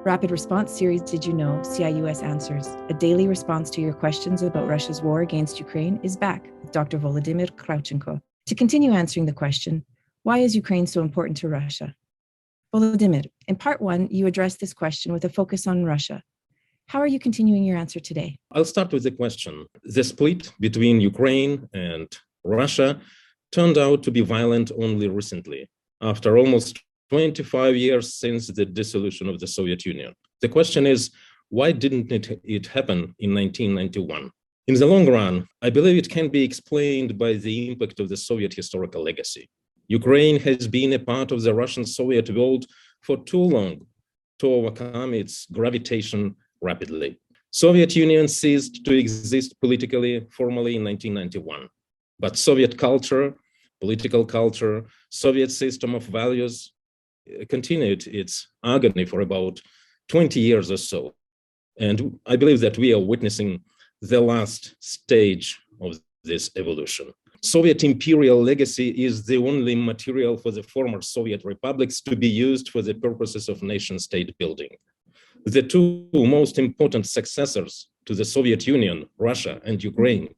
Rapid Response Series Did You Know? CIUS Answers, a daily response to your questions about Russia's war against Ukraine, is back with Dr. Volodymyr Kravchenko to continue answering the question, why is Ukraine so important to Russia? Volodymyr, in part one, you addressed this question with a focus on Russia. How are you continuing your answer today? I'll start with the question. The split between Ukraine and Russia turned out to be violent only recently, after almost 25 years since the dissolution of the Soviet Union. The question is, why didn't it happen in 1991? In the long run, I believe it can be explained by the impact of the Soviet historical legacy. Ukraine has been a part of the Russian-Soviet world for too long to overcome its gravitation rapidly. Soviet Union ceased to exist politically formally in 1991, but Soviet culture, political culture, Soviet system of values continued its agony for about 20 years or so. And I believe that we are witnessing the last stage of this evolution. Soviet imperial legacy is the only material for the former Soviet republics to be used for the purposes of nation-state building. The two most important successors to the Soviet Union, Russia and Ukraine,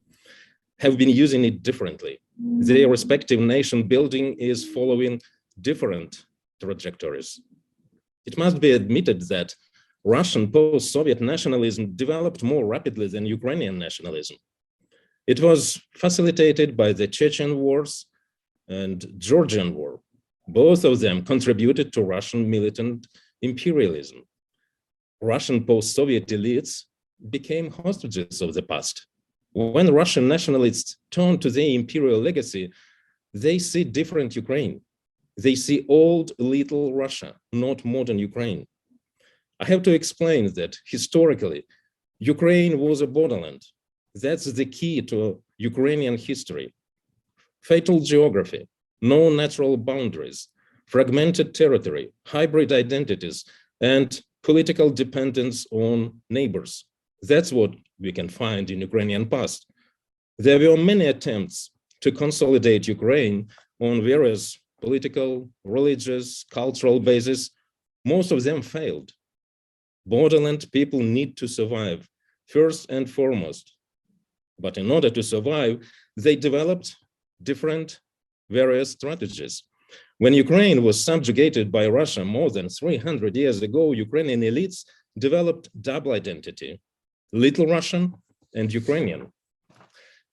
have been using it differently. Their respective nation building is following different trajectories. It must be admitted that Russian post-Soviet nationalism developed more rapidly than Ukrainian nationalism. It was facilitated by the Chechen wars and Georgian war. Both of them contributed to Russian militant imperialism. Russian post-Soviet elites became hostages of the past. When Russian nationalists turn to their imperial legacy, they see different Ukraine. They see old little Russia, not modern Ukraine. I have to explain that historically, Ukraine was a borderland. That's the key to Ukrainian history. Fatal geography, no natural boundaries, fragmented territory, hybrid identities, and political dependence on neighbors. That's what we can find in Ukrainian past. There were many attempts to consolidate Ukraine on various political, religious, cultural basis. Most of them failed. Borderland people need to survive, first and foremost. But in order to survive, they developed different various strategies. When Ukraine was subjugated by Russia more than 300 years ago, Ukrainian elites developed double identity, Little Russian and Ukrainian.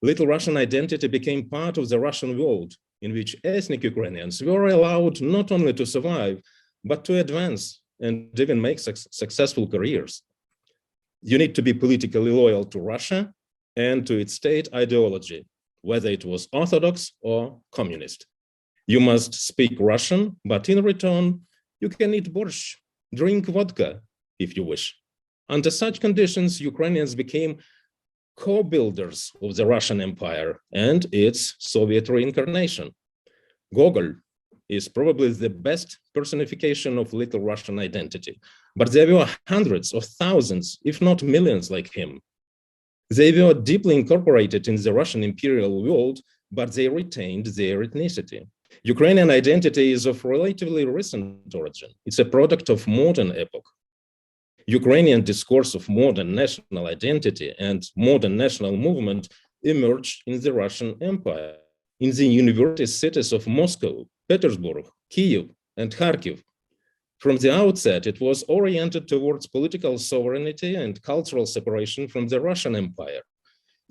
Little Russian identity became part of the Russian world, in which ethnic Ukrainians were allowed not only to survive, but to advance and even make successful careers. You need to be politically loyal to Russia and to its state ideology, whether it was Orthodox or communist. You must speak Russian, but in return, you can eat borscht, drink vodka, if you wish. Under such conditions, Ukrainians became co-builders of the Russian Empire and its Soviet reincarnation. Gogol is probably the best personification of Little Russian identity, but there were hundreds of thousands, if not millions like him. They were deeply incorporated in the Russian imperial world, but they retained their ethnicity. Ukrainian identity is of relatively recent origin. It's a product of modern epoch. Ukrainian discourse of modern national identity and modern national movement emerged in the Russian Empire, in the university cities of Moscow, Petersburg, Kyiv, and Kharkiv. From the outset, it was oriented towards political sovereignty and cultural separation from the Russian Empire.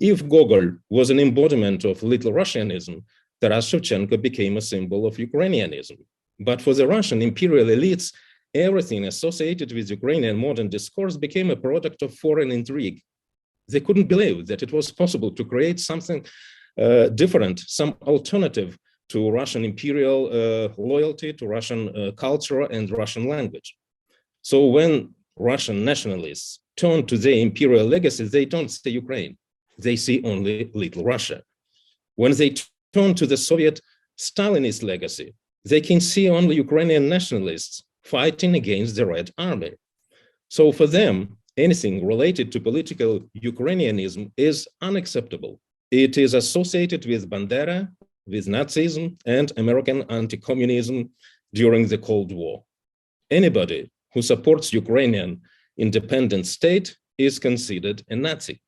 If Gogol was an embodiment of Little Russianism, Taras Shevchenko became a symbol of Ukrainianism. But for the Russian imperial elites, everything associated with Ukrainian modern discourse became a product of foreign intrigue. They couldn't believe that it was possible to create something different, some alternative to Russian imperial loyalty, to Russian culture and Russian language. So when Russian nationalists turn to their imperial legacy, they don't see Ukraine. They see only Little Russia. When they turn to the Soviet Stalinist legacy, they can see only Ukrainian nationalists fighting against the Red Army. So for them, anything related to political Ukrainianism is unacceptable. It is associated with Bandera, with Nazism and American anti-communism during the Cold War. Anybody who supports Ukrainian independent state is considered a Nazi.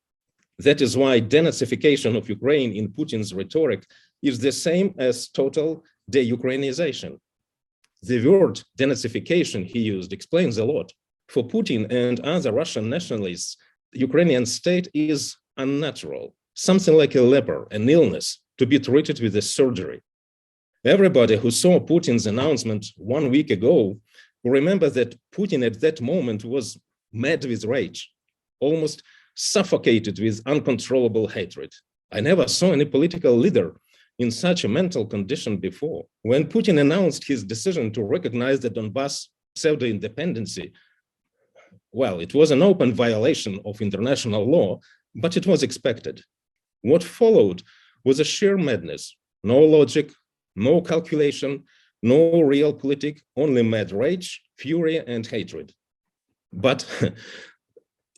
That is why denazification of Ukraine in Putin's rhetoric is the same as total de-Ukrainization. The word denazification he used explains a lot. For Putin and other Russian nationalists, the Ukrainian state is unnatural, something like a leper, an illness, to be treated with a surgery. Everybody who saw Putin's announcement 1 week ago remember that Putin at that moment was mad with rage, almost suffocated with uncontrollable hatred. I never saw any political leader in such a mental condition before. When Putin announced his decision to recognize the Donbass pseudo-independency, well, it was an open violation of international law, but it was expected. What followed was a sheer madness, no logic, no calculation, no real politic, only mad rage, fury, and hatred. But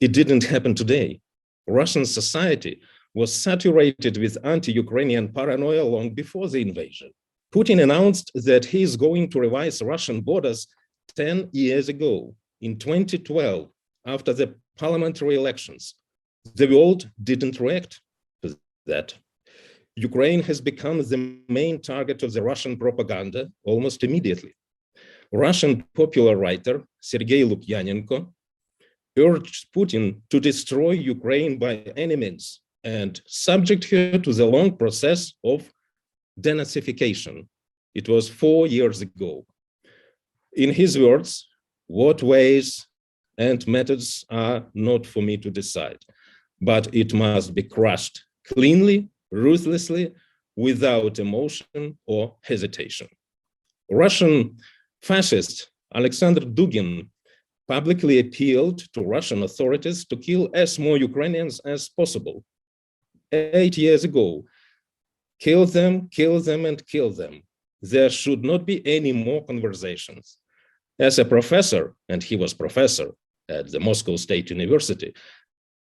it didn't happen today. Russian society was saturated with anti-Ukrainian paranoia long before the invasion. Putin announced that he is going to revise Russian borders 10 years ago, in 2012, after the parliamentary elections. The world didn't react to that. Ukraine has become the main target of the Russian propaganda almost immediately. Russian popular writer Sergei Lukyanenko urged Putin to destroy Ukraine by any means and subject her to the long process of denazification. It was 4 years ago. In his words, what ways and methods are not for me to decide, but it must be crushed cleanly, ruthlessly, without emotion or hesitation. Russian fascist Alexander Dugin publicly appealed to Russian authorities to kill as more Ukrainians as possible. 8 years ago, kill them, and kill them. There should not be any more conversations. As a professor, and he was professor at the Moscow State University,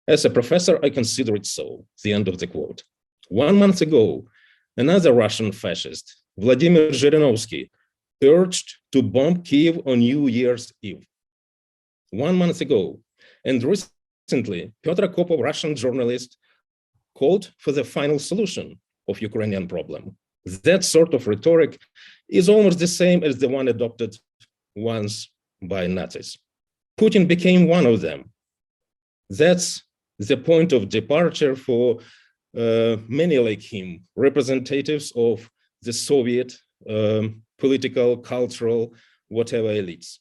as a professor, I consider it so, the end of the quote. 1 month ago, another Russian fascist, Vladimir Zhirinovsky, urged to bomb Kiev on New Year's Eve. 1 month ago, and recently, Pyotr Kopov, Russian journalist, called for the final solution of Ukrainian problem. That sort of rhetoric is almost the same as the one adopted once by Nazis. Putin became one of them. That's the point of departure for many like him, representatives of the Soviet political, cultural, whatever elites.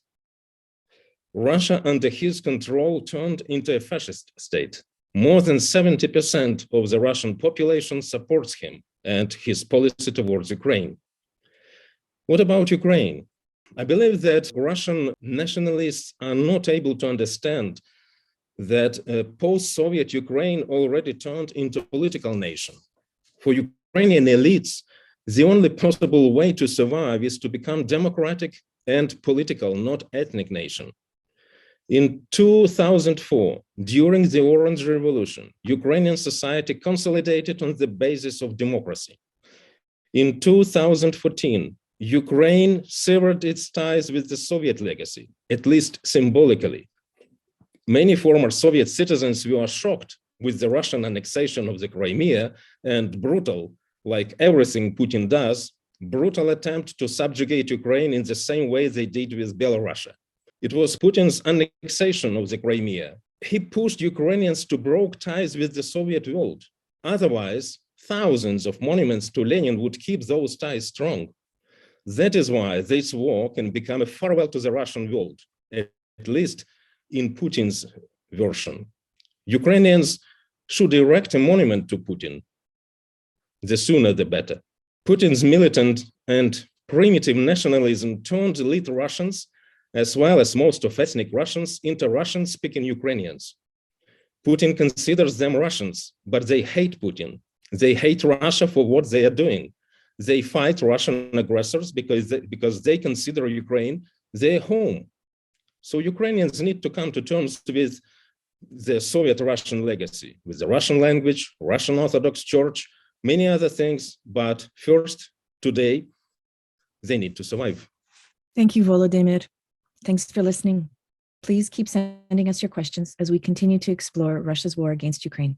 Russia under his control turned into a fascist state. More than 70% of the Russian population supports him and his policy towards Ukraine. What about Ukraine? I believe that Russian nationalists are not able to understand that post-Soviet Ukraine already turned into a political nation. For Ukrainian elites, the only possible way to survive is to become democratic and political, not ethnic nation. In 2004, during the Orange Revolution, Ukrainian society consolidated on the basis of democracy. In 2014, Ukraine severed its ties with the Soviet legacy, at least symbolically. Many former Soviet citizens were shocked with the Russian annexation of the Crimea and brutal, like everything Putin does, brutal attempt to subjugate Ukraine in the same way they did with Belarus. It was Putin's annexation of the Crimea. He pushed Ukrainians to break ties with the Soviet world. Otherwise, thousands of monuments to Lenin would keep those ties strong. That is why this war can become a farewell to the Russian world, at least in Putin's version. Ukrainians should erect a monument to Putin. The sooner the better. Putin's militant and primitive nationalism turned elite Russians, as well as most of ethnic Russians, into Russian-speaking Ukrainians. Putin considers them Russians, but they hate Putin. They hate Russia for what they are doing. They fight Russian aggressors because they consider Ukraine their home. So Ukrainians need to come to terms with the Soviet-Russian legacy, with the Russian language, Russian Orthodox Church, many other things. But first, today, they need to survive. Thank you, Volodymyr. Thanks for listening. Please keep sending us your questions as we continue to explore Russia's war against Ukraine.